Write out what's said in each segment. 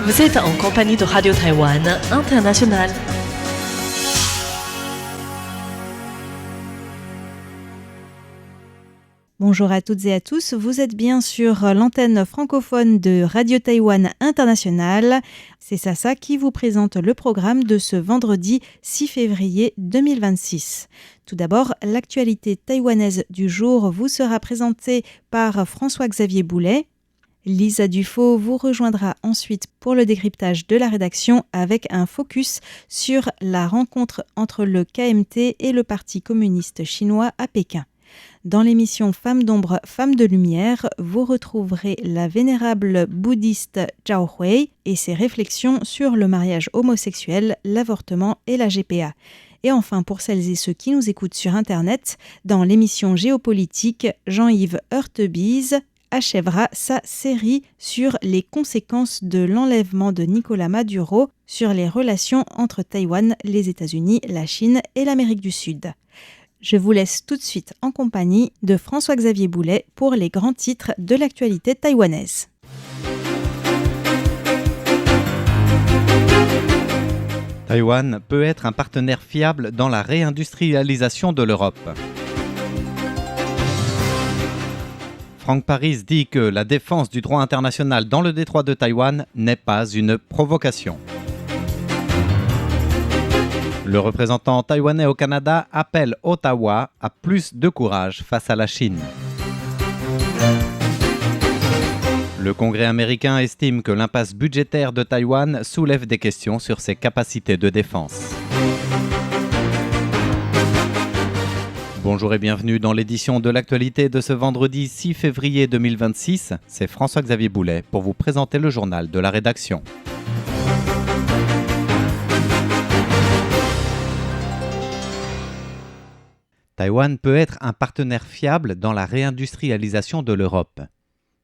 Vous êtes en compagnie de Radio Taïwan International. Bonjour à toutes et à tous, vous êtes bien sur l'antenne francophone de Radio Taïwan International. C'est Sasa qui vous présente le programme de ce vendredi 6 février 2026. Tout d'abord, l'actualité taïwanaise du jour vous sera présentée par François-Xavier Boulet. Lisa Dufaux vous rejoindra ensuite pour le décryptage de la rédaction avec un focus sur la rencontre entre le KMT et le Parti communiste chinois à Pékin. Dans l'émission Femmes d'ombre, Femmes de lumière, vous retrouverez la vénérable bouddhiste Zhao Hui et ses réflexions sur le mariage homosexuel, l'avortement et la GPA. Et enfin, pour celles et ceux qui nous écoutent sur Internet, dans l'émission Géopolitique, Jean-Yves Heurtebise achèvera sa série sur les conséquences de l'enlèvement de Nicolás Maduro sur les relations entre Taïwan, les États-Unis, la Chine et l'Amérique du Sud. Je vous laisse tout de suite en compagnie de François-Xavier Boulet pour les grands titres de l'actualité taïwanaise. Taïwan peut être un partenaire fiable dans la réindustrialisation de l'Europe. Franck Paris dit que la défense du droit international dans le détroit de Taïwan n'est pas une provocation. Le représentant taïwanais au Canada appelle Ottawa à plus de courage face à la Chine. Le Congrès américain estime que l'impasse budgétaire de Taïwan soulève des questions sur ses capacités de défense. Bonjour et bienvenue dans l'édition de l'actualité de ce vendredi 6 février 2026. C'est François-Xavier Boulet pour vous présenter le journal de la rédaction. Taïwan peut être un partenaire fiable dans la réindustrialisation de l'Europe.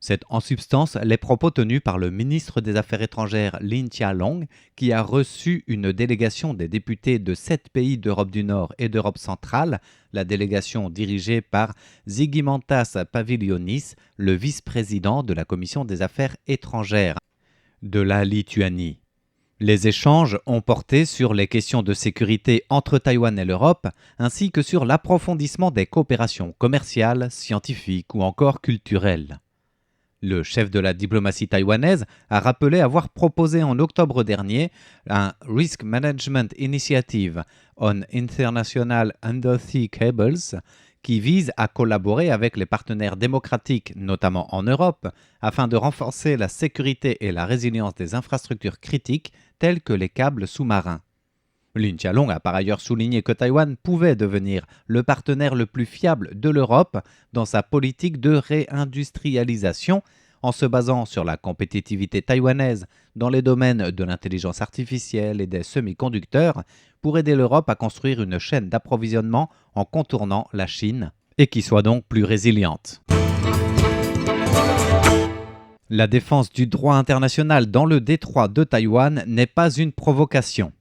C'est en substance les propos tenus par le ministre des Affaires étrangères Lin Chia-long, qui a reçu une délégation des députés de 7 pays d'Europe du Nord et d'Europe centrale, la délégation dirigée par Zygimantas Pavilionis, le vice-président de la Commission des Affaires étrangères de la Lituanie. Les échanges ont porté sur les questions de sécurité entre Taïwan et l'Europe, ainsi que sur l'approfondissement des coopérations commerciales, scientifiques ou encore culturelles. Le chef de la diplomatie taïwanaise a rappelé avoir proposé en octobre dernier un Risk Management Initiative on International Undersea Cables qui vise à collaborer avec les partenaires démocratiques, notamment en Europe, afin de renforcer la sécurité et la résilience des infrastructures critiques telles que les câbles sous-marins. Lin Chia-long a par ailleurs souligné que Taïwan pouvait devenir le partenaire le plus fiable de l'Europe dans sa politique de réindustrialisation en se basant sur la compétitivité taïwanaise dans les domaines de l'intelligence artificielle et des semi-conducteurs pour aider l'Europe à construire une chaîne d'approvisionnement en contournant la Chine et qui soit donc plus résiliente. La défense du droit international dans le détroit de Taïwan n'est pas une provocation.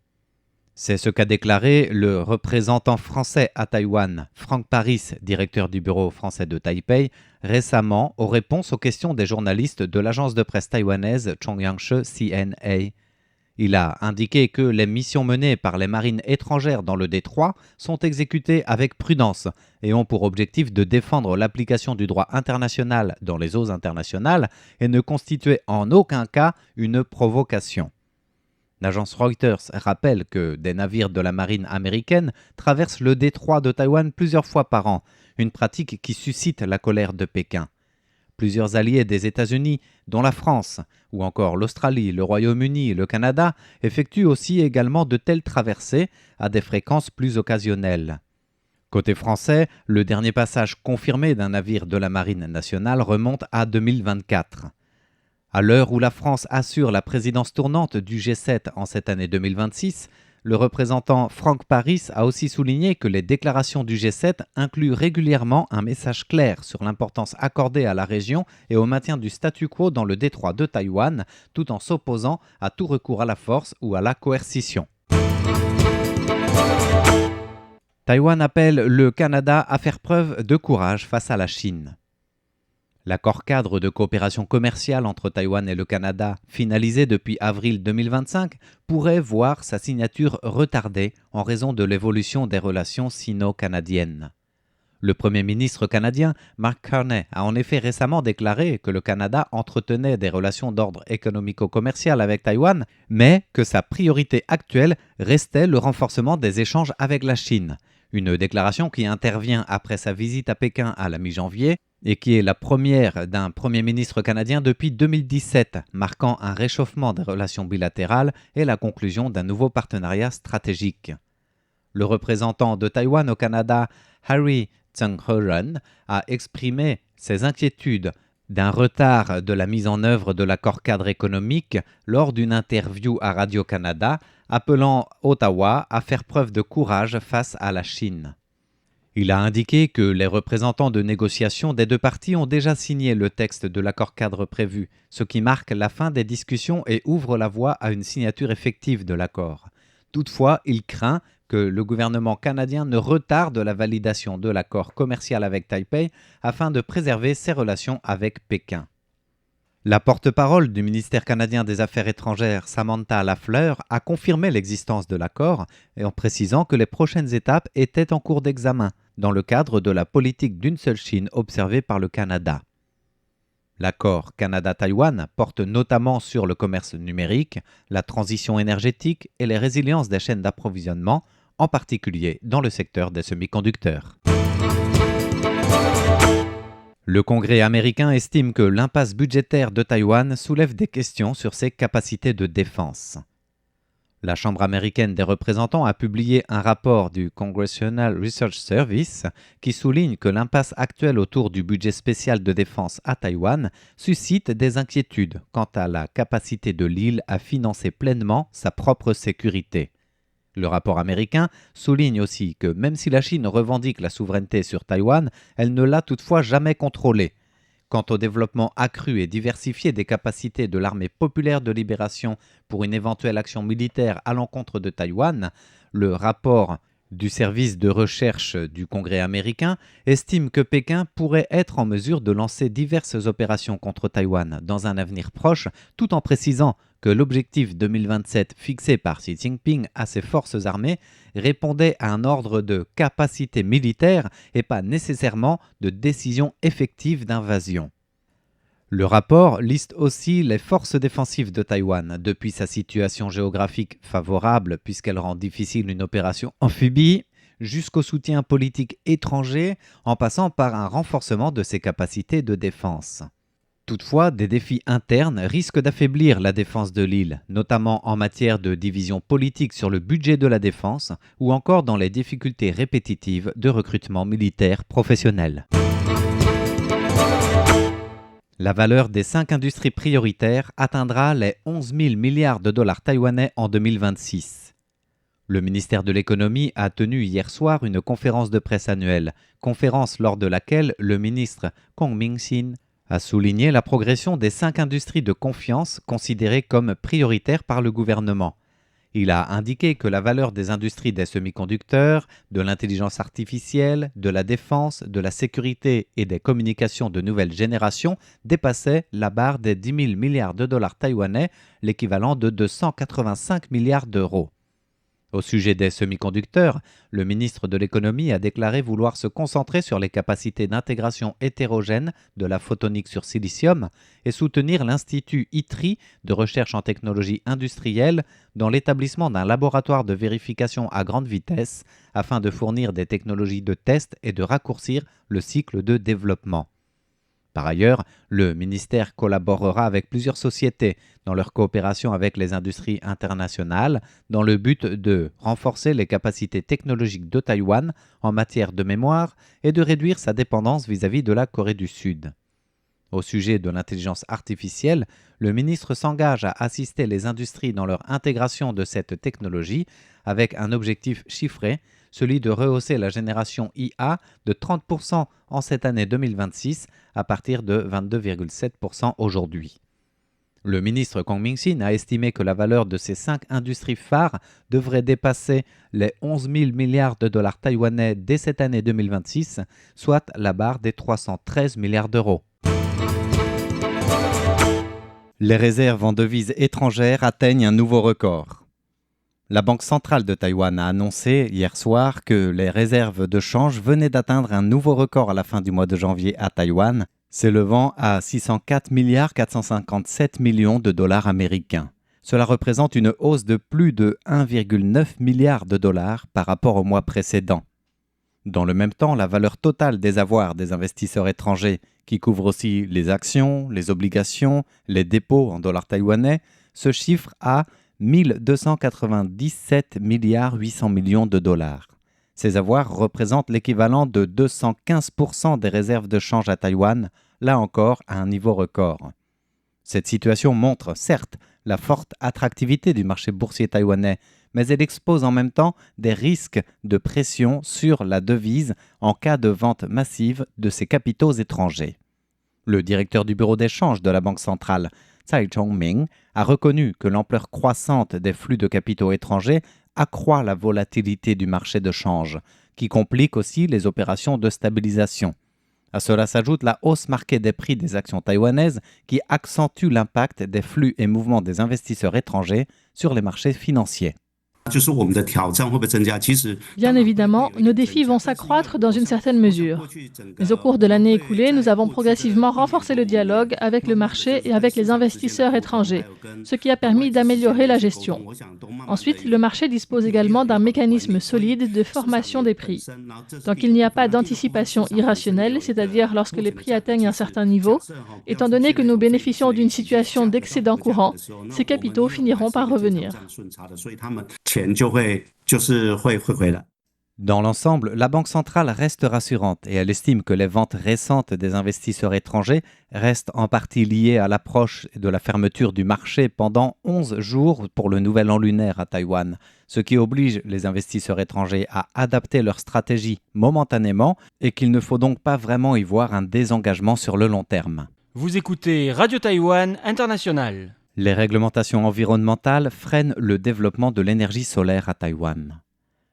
C'est ce qu'a déclaré le représentant français à Taïwan, Franck Paris, directeur du bureau français de Taipei, récemment aux réponses aux questions des journalistes de l'agence de presse taïwanaise Chongyangshe CNA. Il a indiqué que les missions menées par les marines étrangères dans le détroit sont exécutées avec prudence et ont pour objectif de défendre l'application du droit international dans les eaux internationales et ne constituaient en aucun cas une provocation. L'agence Reuters rappelle que des navires de la marine américaine traversent le détroit de Taïwan plusieurs fois par an, une pratique qui suscite la colère de Pékin. Plusieurs alliés des États-Unis, dont la France, ou encore l'Australie, le Royaume-Uni et le Canada, effectuent aussi également de telles traversées à des fréquences plus occasionnelles. Côté français, le dernier passage confirmé d'un navire de la Marine nationale remonte à 2024. À l'heure où la France assure la présidence tournante du G7 en cette année 2026, le représentant Franck Paris a aussi souligné que les déclarations du G7 incluent régulièrement un message clair sur l'importance accordée à la région et au maintien du statu quo dans le détroit de Taïwan, tout en s'opposant à tout recours à la force ou à la coercition. Taïwan appelle le Canada à faire preuve de courage face à la Chine. L'accord cadre de coopération commerciale entre Taïwan et le Canada, finalisé depuis avril 2025, pourrait voir sa signature retardée en raison de l'évolution des relations sino-canadiennes. Le Premier ministre canadien, Mark Carney, a en effet récemment déclaré que le Canada entretenait des relations d'ordre économico-commercial avec Taïwan, mais que sa priorité actuelle restait le renforcement des échanges avec la Chine. Une déclaration qui intervient après sa visite à Pékin à la mi-janvier et qui est la première d'un Premier ministre canadien depuis 2017, marquant un réchauffement des relations bilatérales et la conclusion d'un nouveau partenariat stratégique. Le représentant de Taïwan au Canada, Harry Tsang-Horan, a exprimé ses inquiétudes d'un retard de la mise en œuvre de l'accord cadre économique lors d'une interview à Radio-Canada, appelant Ottawa à faire preuve de courage face à la Chine. Il a indiqué que les représentants de négociation des deux parties ont déjà signé le texte de l'accord cadre prévu, ce qui marque la fin des discussions et ouvre la voie à une signature effective de l'accord. Toutefois, il craint que le gouvernement canadien ne retarde la validation de l'accord commercial avec Taipei afin de préserver ses relations avec Pékin. La porte-parole du ministère canadien des Affaires étrangères, Samantha Lafleur, a confirmé l'existence de l'accord et en précisant que les prochaines étapes étaient en cours d'examen dans le cadre de la politique d'une seule Chine observée par le Canada. L'accord Canada-Taïwan porte notamment sur le commerce numérique, la transition énergétique et les résiliences des chaînes d'approvisionnement, en particulier dans le secteur des semi-conducteurs. Le Congrès américain estime que l'impasse budgétaire de Taïwan soulève des questions sur ses capacités de défense. La Chambre américaine des représentants a publié un rapport du Congressional Research Service qui souligne que l'impasse actuelle autour du budget spécial de défense à Taïwan suscite des inquiétudes quant à la capacité de l'île à financer pleinement sa propre sécurité. Le rapport américain souligne aussi que même si la Chine revendique la souveraineté sur Taïwan, elle ne l'a toutefois jamais contrôlée. Quant au développement accru et diversifié des capacités de l'armée populaire de libération pour une éventuelle action militaire à l'encontre de Taïwan, le rapport du service de recherche du Congrès américain estime que Pékin pourrait être en mesure de lancer diverses opérations contre Taïwan dans un avenir proche, tout en précisant que l'objectif 2027 fixé par Xi Jinping à ses forces armées répondait à un ordre de capacité militaire et pas nécessairement de décision effective d'invasion. Le rapport liste aussi les forces défensives de Taïwan, depuis sa situation géographique favorable puisqu'elle rend difficile une opération amphibie, jusqu'au soutien politique étranger en passant par un renforcement de ses capacités de défense. Toutefois, des défis internes risquent d'affaiblir la défense de l'île, notamment en matière de division politique sur le budget de la défense ou encore dans les difficultés répétitives de recrutement militaire professionnel. La valeur des 5 industries prioritaires atteindra les 11 000 milliards de dollars taïwanais en 2026. Le ministère de l'économie a tenu hier soir une conférence de presse annuelle, conférence lors de laquelle le ministre Kong Ming-sin a souligné la progression des 5 industries de confiance considérées comme prioritaires par le gouvernement. Il a indiqué que la valeur des industries des semi-conducteurs, de l'intelligence artificielle, de la défense, de la sécurité et des communications de nouvelle génération dépassait la barre des 10 000 milliards de dollars taïwanais, l'équivalent de 285 milliards d'euros. Au sujet des semi-conducteurs, le ministre de l'économie a déclaré vouloir se concentrer sur les capacités d'intégration hétérogène de la photonique sur silicium et soutenir l'Institut ITRI de recherche en technologie industrielle dans l'établissement d'un laboratoire de vérification à grande vitesse afin de fournir des technologies de test et de raccourcir le cycle de développement. Par ailleurs, le ministère collaborera avec plusieurs sociétés dans leur coopération avec les industries internationales dans le but de renforcer les capacités technologiques de Taïwan en matière de mémoire et de réduire sa dépendance vis-à-vis de la Corée du Sud. Au sujet de l'intelligence artificielle, le ministre s'engage à assister les industries dans leur intégration de cette technologie avec un objectif chiffré, celui de rehausser la génération IA de 30% en cette année 2026 à partir de 22,7% aujourd'hui. Le ministre Kong Ming-sin a estimé que la valeur de ces 5 industries phares devrait dépasser les 11 000 milliards de dollars taïwanais dès cette année 2026, soit la barre des 313 milliards d'euros. Les réserves en devises étrangères atteignent un nouveau record. La Banque centrale de Taïwan a annoncé hier soir que les réserves de change venaient d'atteindre un nouveau record à la fin du mois de janvier à Taïwan, s'élevant à 604 457 millions de dollars américains. Cela représente une hausse de plus de 1,9 milliard de dollars par rapport au mois précédent. Dans le même temps, la valeur totale des avoirs des investisseurs étrangers, qui couvre aussi les actions, les obligations, les dépôts en dollars taïwanais, se chiffre à 1297 milliards 800 millions de dollars. Ces avoirs représentent l'équivalent de 215% des réserves de change à Taïwan, là encore à un niveau record. Cette situation montre, certes, la forte attractivité du marché boursier taïwanais, mais elle expose en même temps des risques de pression sur la devise en cas de vente massive de ses capitaux étrangers. Le directeur du bureau d'échange de la Banque centrale, Tsai Chong-ming, a reconnu que l'ampleur croissante des flux de capitaux étrangers accroît la volatilité du marché de change, qui complique aussi les opérations de stabilisation. À cela s'ajoute la hausse marquée des prix des actions taïwanaises qui accentue l'impact des flux et mouvements des investisseurs étrangers sur les marchés financiers. Bien évidemment, nos défis vont s'accroître dans une certaine mesure. Mais au cours de l'année écoulée, nous avons progressivement renforcé le dialogue avec le marché et avec les investisseurs étrangers, ce qui a permis d'améliorer la gestion. Ensuite, le marché dispose également d'un mécanisme solide de formation des prix. Tant qu'il n'y a pas d'anticipation irrationnelle, c'est-à-dire lorsque les prix atteignent un certain niveau, étant donné que nous bénéficions d'une situation d'excédent courant, ces capitaux finiront par revenir. Dans l'ensemble, la Banque centrale reste rassurante et elle estime que les ventes récentes des investisseurs étrangers restent en partie liées à l'approche de la fermeture du marché pendant 11 jours pour le nouvel an lunaire à Taïwan, ce qui oblige les investisseurs étrangers à adapter leur stratégie momentanément et qu'il ne faut donc pas vraiment y voir un désengagement sur le long terme. Vous écoutez Radio Taïwan International. Les réglementations environnementales freinent le développement de l'énergie solaire à Taïwan.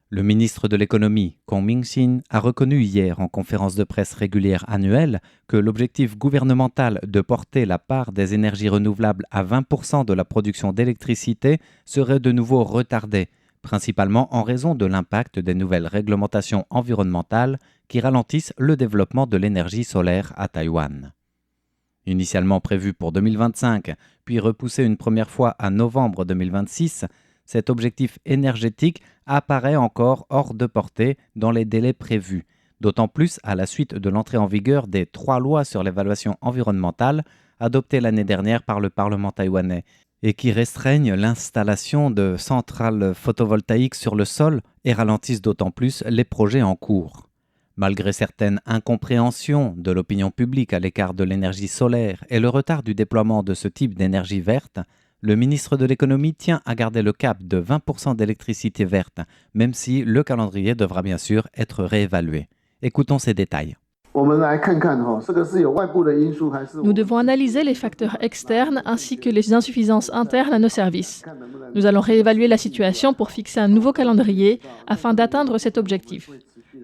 Le ministre de l'économie, Kong Ming-sin, a reconnu hier en conférence de presse régulière annuelle que l'objectif gouvernemental de porter la part des énergies renouvelables à 20% de la production d'électricité serait de nouveau retardé, principalement en raison de l'impact des nouvelles réglementations environnementales qui ralentissent le développement de l'énergie solaire à Taïwan. Initialement prévu pour 2025, puis repoussé une première fois à novembre 2026, cet objectif énergétique apparaît encore hors de portée dans les délais prévus, d'autant plus à la suite de l'entrée en vigueur des 3 lois sur l'évaluation environnementale adoptées l'année dernière par le Parlement taïwanais et qui restreignent l'installation de centrales photovoltaïques sur le sol et ralentissent d'autant plus les projets en cours. Malgré certaines incompréhensions de l'opinion publique à l'écart de l'énergie solaire et le retard du déploiement de ce type d'énergie verte, le ministre de l'économie tient à garder le cap de 20% d'électricité verte, même si le calendrier devra bien sûr être réévalué. Écoutons ces détails. Nous devons analyser les facteurs externes ainsi que les insuffisances internes à nos services. Nous allons réévaluer la situation pour fixer un nouveau calendrier afin d'atteindre cet objectif.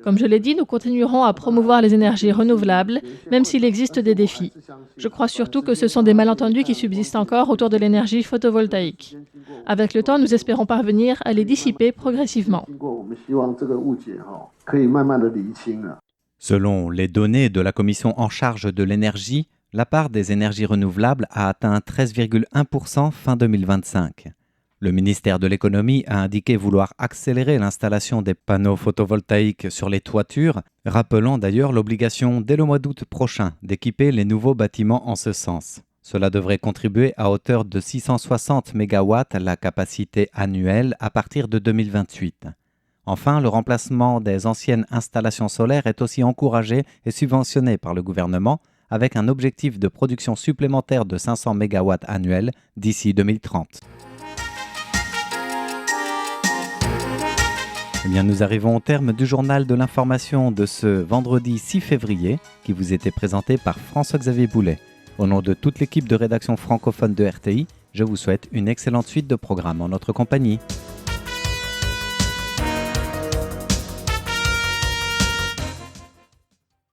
Comme je l'ai dit, nous continuerons à promouvoir les énergies renouvelables, même s'il existe des défis. Je crois surtout que ce sont des malentendus qui subsistent encore autour de l'énergie photovoltaïque. Avec le temps, nous espérons parvenir à les dissiper progressivement. Selon les données de la Commission en charge de l'énergie, la part des énergies renouvelables a atteint 13,1% fin 2025. Le ministère de l'économie a indiqué vouloir accélérer l'installation des panneaux photovoltaïques sur les toitures, rappelant d'ailleurs l'obligation dès le mois d'août prochain d'équiper les nouveaux bâtiments en ce sens. Cela devrait contribuer à hauteur de 660 MW la capacité annuelle à partir de 2028. Enfin, le remplacement des anciennes installations solaires est aussi encouragé et subventionné par le gouvernement, avec un objectif de production supplémentaire de 500 MW annuels d'ici 2030. Eh bien, nous arrivons au terme du journal de l'information de ce vendredi 6 février qui vous était présenté par François-Xavier Boulet. Au nom de toute l'équipe de rédaction francophone de RTI, je vous souhaite une excellente suite de programmes en notre compagnie.